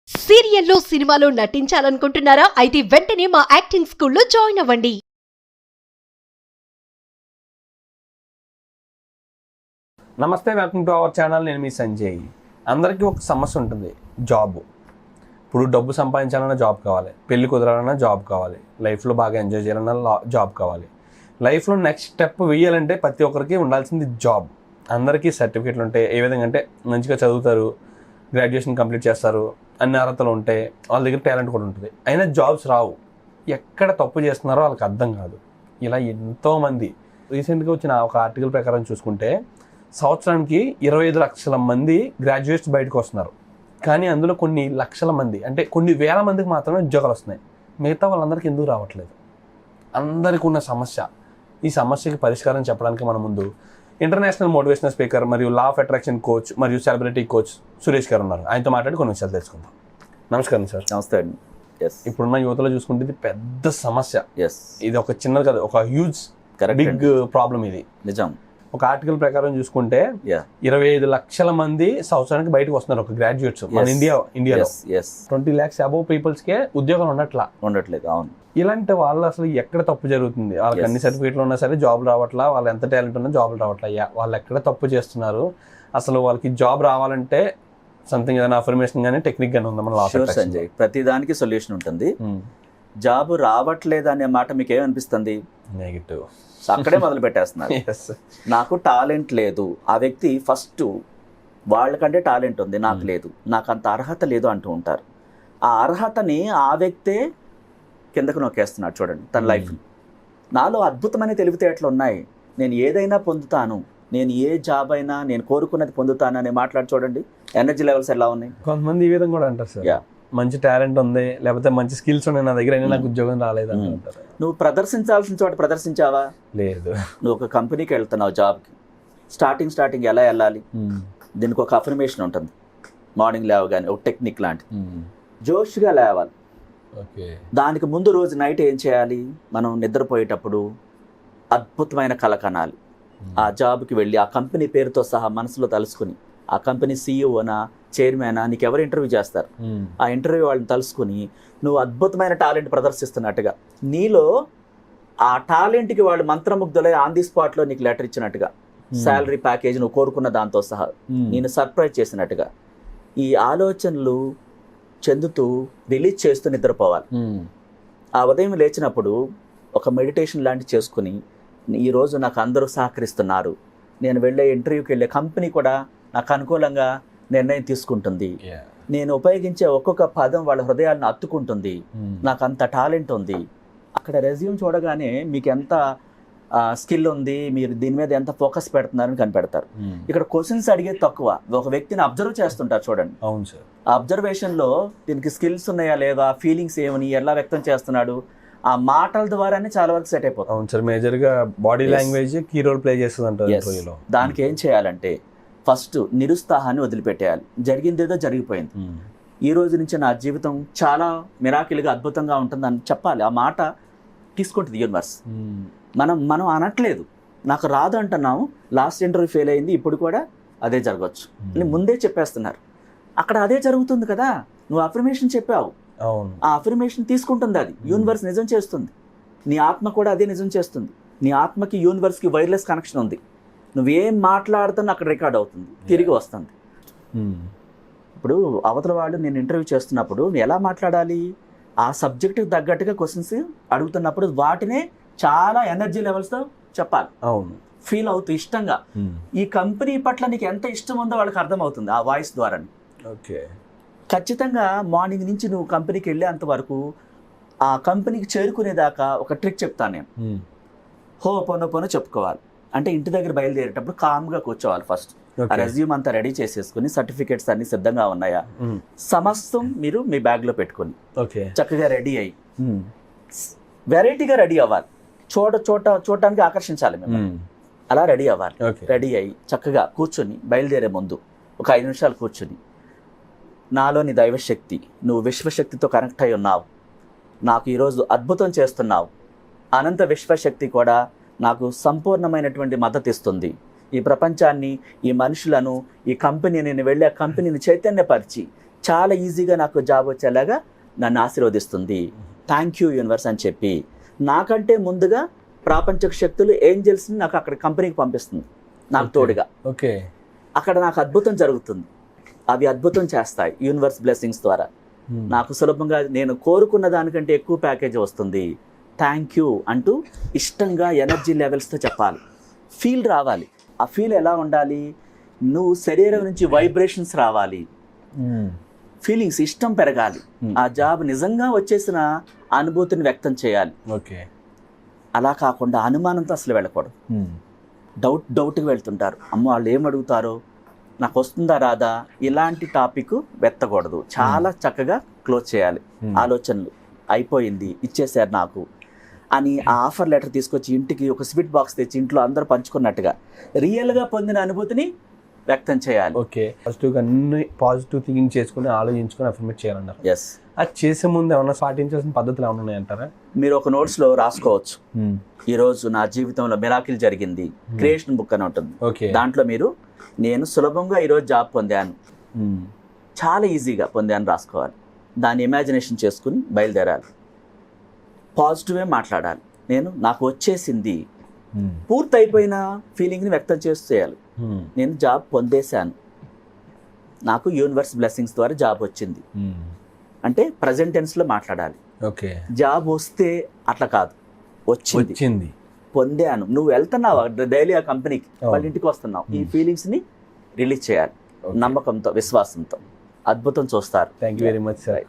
సీరియల్లో సినిమాలో నటించాలనుకుంటున్నారా? అయితే వెంటనే మా యాక్టింగ్ స్కూల్లో జాయిన్ అవ్వండి. నమస్తే, వెల్కమ్ టు అవర్ ఛానల్. నేను మీ సంజయ్. అందరికీ ఒక సమస్య ఉంటుంది, జాబ్. ఇప్పుడు డబ్బు సంపాదించాలన్నా జాబ్ కావాలి, పెళ్లి కుదరాలన్నా జాబ్ కావాలి, లైఫ్లో బాగా ఎంజాయ్ చేయాలన్నా జాబ్ కావాలి. లైఫ్లో నెక్స్ట్ స్టెప్ వేయాలంటే ప్రతి ఒక్కరికి ఉండాల్సింది జాబ్. అందరికీ సర్టిఫికేట్లు ఉంటాయి. ఏ విధంగా అంటే మంచిగా చదువుతారు, గ్రాడ్యుయేషన్ కంప్లీట్ చేస్తారు, అన్ని అర్హతలు ఉంటాయి, వాళ్ళ దగ్గర టాలెంట్ కూడా ఉంటుంది. అయినా జాబ్స్ రావు. ఎక్కడ తప్పు చేస్తున్నారో వాళ్ళకి అర్థం కాదు. ఇలా ఎంతోమంది రీసెంట్గా వచ్చిన ఒక ఆర్టికల్ ప్రకారం చూసుకుంటే సంవత్సరానికి 25 లక్షల మంది గ్రాడ్యుయేట్స్ బయటకు వస్తున్నారు. కానీ అందులో కొన్ని లక్షల మంది, అంటే కొన్ని వేల మందికి మాత్రమే ఉద్యోగాలు వస్తున్నాయి. మిగతా వాళ్ళందరికీ ఎందుకు రావట్లేదు? అందరికీ ఉన్న సమస్య. ఈ సమస్యకి పరిష్కారం చెప్పడానికి మన ముందు ఇంటర్నేషనల్ మోటివేషనల్ స్పీకర్ మరియు లా ఆఫ్ అట్రాక్షన్ కోచ్ మరియు సెలబ్రిటీ కోచ్ సురేష్ గారు ఉన్నారు. ఆయనతో మాట్లాడి కొన్ని విషయాలు తెలుసుకుందాం. నమస్కారం సార్. నమస్తే అండి. ఇప్పుడున్న యువతలో చూసుకుంటే ఇది పెద్ద సమస్య. ఇది ఒక చిన్నది కాదు, ఒక హ్యూజ్ బిగ్ ప్రాబ్లం. ఇది నిజం. ఒక ఆర్టికల్ ప్రకారం చూసుకుంటే 25 లక్షల మంది సంవత్సరానికి బయటకు వస్తున్నారు, ఒక గ్రాడ్యుయేట్స్ మన ఇండియాలో. 20 lakhs అబౌవ్ పీపుల్స్ కే ఉద్యోగాలు ఉండట్లేదు. అవును. ఇలాంటి వాళ్ళు అసలు ఎక్కడ తప్పు జరుగుతుంది? వాళ్ళకి అన్ని సర్టిఫికేట్లు ఉన్నా సరే జాబ్ రావట్లా, వాళ్ళు ఎంత టాలెంట్ ఉన్నా జాబులు రావట్లా. వాళ్ళు ఎక్కడ తప్పు చేస్తున్నారు? అసలు వాళ్ళకి జాబ్ రావాలంటే సంథింగ్ ఏదైనా అఫర్మేషన్ కానీ టెక్నిక్ కానీ ఉందా? మన సంజయ్, ప్రతి దానికి సొల్యూషన్ ఉంటుంది. జాబ్ రావట్లేదు అనే మాట మీకు ఏమనిపిస్తుంది? నెగిటివ్. అక్కడే మొదలు పెట్టేస్తున్నారు. నాకు టాలెంట్ లేదు. ఆ వ్యక్తి ఫస్ట్ వాళ్ళకంటే టాలెంట్ ఉంది, నాకు లేదు, నాకు అంత అర్హత లేదు అంటూ ఉంటారు. ఆ అర్హతని ఆ వ్యక్తే కిందకు నొక్కేస్తున్నాడు. చూడండి తన లైఫ్. నాలో అద్భుతమైన తెలివితేటలు ఉన్నాయి, నేను ఏదైనా పొందుతాను, నేను ఏ జాబ్ అయినా నేను కోరుకున్నది పొందుతాను అని మాట్లాడి చూడండి. ఎనర్జీ లెవెల్స్ ఎలా ఉన్నాయి? కొంతమంది ఈ విధంగా కూడా అంటారు సార్, మంచి టాలెంట్ ఉంది, లేకపోతే మంచి స్కిల్స్ ఉన్నాయి నా దగ్గర, నాకు ఉద్యోగం రాలేదు అంటారు. నువ్వు ప్రదర్శించాల్సిన చోట ప్రదర్శించావా? లేదు. నువ్వు ఒక కంపెనీకి వెళ్తున్నావు జాబ్కి. స్టార్టింగ్ ఎలా వెళ్ళాలి? దీనికి ఒక అఫర్మేషన్ ఉంటుంది. మార్నింగ్ లేవగానే ఒక టెక్నిక్ లాంటి జోష్గా లేవాలి. దానికి ముందు రోజు నైట్ ఏం చేయాలి? మనం నిద్రపోయేటప్పుడు అద్భుతమైన కల కనాలి. ఆ జాబ్కి వెళ్ళి ఆ కంపెనీ పేరుతో సహా మనసులో తలుసుకుని, ఆ కంపెనీ సీఈఓనా చైర్మనా నీకు ఎవరు ఇంటర్వ్యూ చేస్తారు, ఆ ఇంటర్వ్యూ వాళ్ళని తలుసుకుని నువ్వు అద్భుతమైన టాలెంట్ ప్రదర్శిస్తున్నట్టుగా, నీలో ఆ టాలెంట్కి వాళ్ళు మంత్రముగ్ధులై ఆన్ ది స్పాట్లో నీకు లెటర్ ఇచ్చినట్టుగా, శాలరీ ప్యాకేజ్ నువ్వు కోరుకున్న దాంతో సహా నేను సర్ప్రైజ్ చేసినట్టుగా ఈ ఆలోచనలు చెందుతూ రిలీజ్ చేస్తూ నిద్రపోవాలి. ఆ ఉదయం లేచినప్పుడు ఒక మెడిటేషన్ లాంటివి చేసుకుని, ఈరోజు నాకు అందరూ సహకరిస్తున్నారు, నేను వెళ్ళే ఇంటర్వ్యూకి వెళ్ళే కంపెనీ కూడా నాకు అనుకూలంగా నిర్ణయం తీసుకుంటుంది, నేను ఉపయోగించే ఒక్కొక్క పదం వాళ్ళ హృదయాలను అత్తుకుంటుంది, నాకు అంత టాలెంట్ ఉంది. అక్కడ రెజ్యూమ్ చూడగానే మీకు ఎంత స్కిల్ ఉంది, మీరు దీని మీద ఎంత ఫోకస్ పెడుతున్నారని కనిపెడతారు. ఇక్కడ క్వశ్చన్స్ అడిగేది తక్కువ, ఒక వ్యక్తిని అబ్జర్వ్ చేస్తుంటారు. చూడండి. అవును సార్. ఆ అబ్జర్వేషన్లో దీనికి స్కిల్స్ ఉన్నాయా లేదా, ఫీలింగ్స్ ఏమని, ఎలా వ్యక్తం చేస్తున్నాడు, ఆ మాటల ద్వారానే చాలా వరకు సెట్ అయిపోతుంది. అవును సార్. మేజర్గా body language key role play చేస్తుంది అంటారు. దానికి ఏం చేయాలంటే ఫస్ట్ నిరుత్సాహాన్ని వదిలిపెట్టేయాలి. జరిగిందేదో జరిగిపోయింది, ఈ రోజు నుంచి నా జీవితం చాలా మిరాకిల్గా అద్భుతంగా ఉంటుందని చెప్పాలి. ఆ మాట తీసుకుంటుంది యూనివర్స్. మనం అనట్లేదు నాకు రాదు అంటున్నాము, లాస్ట్ ఇంటర్వ్యూ ఫెయిల్ అయింది, ఇప్పుడు కూడా అదే జరగవచ్చు అని ముందే చెప్పేస్తున్నారు. అక్కడ అదే జరుగుతుంది కదా, నువ్వు అఫర్మేషన్ చెప్పావు, ఆ అఫర్మేషన్ తీసుకుంటుంది, అది యూనివర్స్ నిజం చేస్తుంది. నీ ఆత్మ కూడా అదే నిజం చేస్తుంది. నీ ఆత్మకి యూనివర్స్కి వైర్లెస్ కనెక్షన్ ఉంది. నువ్వేం మాట్లాడుతున్నా అక్కడ రికార్డ్ అవుతుంది, తిరిగి వస్తుంది. ఇప్పుడు అవతల వాళ్ళు నేను ఇంటర్వ్యూ చేస్తున్నప్పుడు నేను ఎలా మాట్లాడాలి? ఆ సబ్జెక్టుకి తగ్గట్టుగా క్వశ్చన్స్ అడుగుతున్నప్పుడు వాటినే చాలా ఎనర్జీ లెవెల్స్తో చెప్పాలి. అవును. ఫీల్ అవుతూ ఇష్టంగా, ఈ కంపెనీ పట్ల నీకు ఎంత ఇష్టం ఉందో వాళ్ళకి అర్థమవుతుంది ఆ వాయిస్ ద్వారా. ఓకే. ఖచ్చితంగా మార్నింగ్ నుంచి నువ్వు కంపెనీకి వెళ్ళేంత వరకు, ఆ కంపెనీకి చేరుకునేదాకా ఒక ట్రిక్ చెప్తాను నేను. హోపోనోపోనో చెప్పుకోవాలి. అంటే ఇంటి దగ్గర బయలుదేరేటప్పుడు కామ్గా కూర్చోవాలి. ఫస్ట్ ఆ రెజ్యూమ్ అంతా రెడీ చేసేసుకుని, సర్టిఫికేట్స్ అన్ని సిద్ధంగా ఉన్నాయా, సమస్తం మీరు మీ బ్యాగ్లో పెట్టుకొని చక్కగా రెడీ అయ్యి వెరైటీగా రెడీ అవ్వాలి. చూడటానికి ఆకర్షించాలి మిమ్మల్ని. అలా రెడీ అవ్వాలి. రెడీ అయ్యి చక్కగా కూర్చొని బయలుదేరే ముందు ఒక 5 నిమిషాలు కూర్చొని, నాలోని దైవశక్తి, నువ్వు విశ్వశక్తితో కనెక్ట్ అయి ఉన్నావు, నాకు ఈరోజు అద్భుతం చేస్తున్నావు, అనంత విశ్వశక్తి కూడా నాకు సంపూర్ణమైనటువంటి మద్దతు ఇస్తుంది, ఈ ప్రపంచాన్ని, ఈ మనుషులను, ఈ కంపెనీని, నేను వెళ్ళే కంపెనీని చైతన్యపరిచి చాలా ఈజీగా నాకు జాబ్ వచ్చేలాగా నన్ను ఆశీర్వదిస్తుంది. థ్యాంక్ యూ యూనివర్స్ అని చెప్పి నాకంటే ముందుగా ప్రాపంచిక శక్తులు ఏంజల్స్ని నాకు అక్కడ కంపెనీకి పంపిస్తుంది నాకు తోడుగా. ఓకే, అక్కడ నాకు అద్భుతం జరుగుతుంది. అవి అద్భుతం చేస్తాయి యూనివర్స్ బ్లెస్సింగ్స్ ద్వారా. నాకు సులభంగా నేను కోరుకున్న దానికంటే ఎక్కువ ప్యాకేజ్ వస్తుంది. థ్యాంక్ యూ అంటూ ఇష్టంగా ఎనర్జీ లెవెల్స్తో చెప్పాలి. ఫీల్ రావాలి. ఆ ఫీల్ ఎలా ఉండాలి? నువ్వు శరీరం నుంచి వైబ్రేషన్స్ రావాలి, ఫీలింగ్స్ ఇష్టం పెరగాలి, ఆ జాబ్ నిజంగా వచ్చేసిన అనుభూతిని వ్యక్తం చేయాలి. ఓకే, అలా కాకుండా అనుమానంతో అసలు వెళ్ళకూడదు. డౌట్గా వెళ్తుంటారు. అమ్మ వాళ్ళు ఏం అడుగుతారో, నాకు వస్తుందా రాదా, ఇలాంటి టాపిక్ వెత్తకూడదు. చాలా చక్కగా క్లోజ్ చేయాలి. ఆలోచనలు అయిపోయింది, ఇచ్చేసారు నాకు అని ఆ ఆఫర్ లెటర్ తీసుకొచ్చి ఇంటికి ఒక స్వీట్ బాక్స్ తెచ్చి ఇంట్లో అందరూ పంచుకున్నట్టుగా రియల్గా పొందిన అనుభూతిని వ్యక్తం చేయాలి. ఓకే, పాజిటివ్గా అన్ని పాజిటివ్ థింకింగ్ చేసుకుని ఆలోచించుకొని అఫర్మేట్ చేయాలన్నారు. ఎస్. అది చేసే ముందు ఏమన్నా పాటించాల్సిన పద్ధతులు ఏమైనా ఉన్నాయంటారా? మీరు ఒక నోట్స్లో రాసుకోవచ్చు. ఈరోజు నా జీవితంలో మిరాకిల్ జరిగింది, క్రియేషన్ బుక్ అని ఉంటుంది. ఓకే, దాంట్లో మీరు నేను సులభంగా ఈరోజు జాబ్ పొందాను, చాలా ఈజీగా పొందాను రాసుకోవాలి. దాన్ని ఇమాజినేషన్ చేసుకుని బయలుదేరాలి. పాజిటివే మాట్లాడాలి. నాకు వచ్చేసింది, పూర్తి అయిపోయిన ఫీలింగ్ని వ్యక్తం చేయాలి. నేను జాబ్ పొందేశాను, నాకు యూనివర్స్ బ్లెస్సింగ్స్ ద్వారా జాబ్ వచ్చింది అంటే ప్రజెంట్ టెన్స్లో మాట్లాడాలి. ఓకే, జాబ్ వస్తే అట్లా కాదు, వచ్చింది, పొందాను. నువ్వు వెళ్తున్నావు డైలీ ఆ కంపెనీకి, వాళ్ళ ఇంటికి వస్తున్నావు. ఈ ఫీలింగ్స్ని రిలీజ్ చేయాలి నమ్మకంతో, విశ్వాసంతో. అద్భుతం చూస్తారు. Thank you very much sir.